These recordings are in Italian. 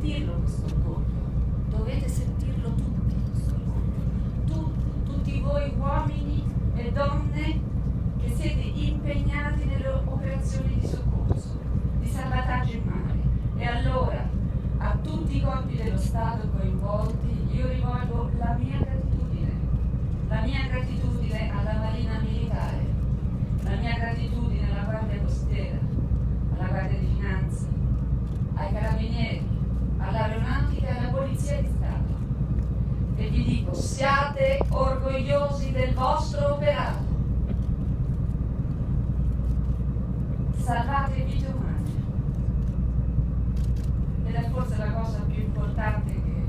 sentirlo questo orgoglio, dovete sentirlo tutti questo orgoglio, tutti voi uomini e donne che siete impegnati nelle operazioni di soccorso, di salvataggio in mare. E allora a tutti i corpi dello Stato coinvolti io rivolgo la mia gratitudine alla Marina Militare, la mia gratitudine alla Guardia Costiera, alla Guardia di Finanza, ai Carabinieri, all'Aeronautica e alla Polizia di Stato. E vi dico, siate orgogliosi del vostro operato. Salvate vite umane. Ed è forse la cosa più importante che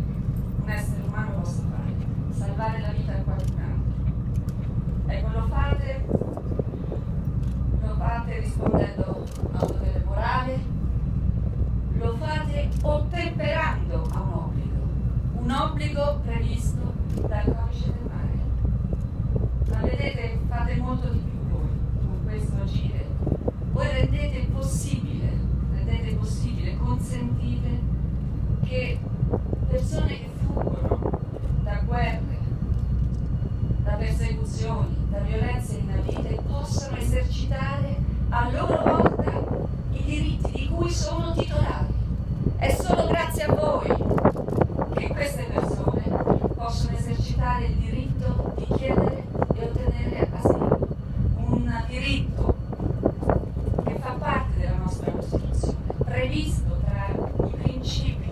un essere umano possa fare, salvare la vita a qualcun altro. Ecco, lo fate rispondendo a un dovere morale, lo fate ottemperando a un obbligo previsto dal codice del mare. Ma vedete, fate molto di più voi con questo agire. Voi rendete possibile, consentite che persone che fuggono da guerre, da persecuzioni, da violenze inaudite possano esercitare a loro volta i diritti di cui sono titolari. È solo grazie a voi che queste persone possono esercitare il diritto di chiedere e ottenere asilo, un diritto che fa parte della nostra Costituzione, previsto tra i principi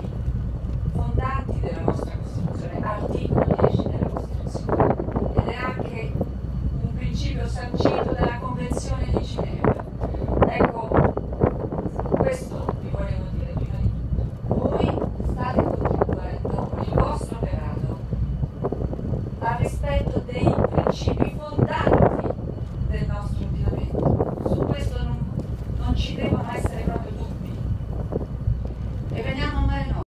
fondanti della nostra Costituzione, articolo 10 della Costituzione, ed è anche un principio sancito dalla Convenzione di Ginevra. Ecco, questo vi volevo dire prima di tutto. Voi state contribuendo con il vostro operato al rispetto dei principi fondanti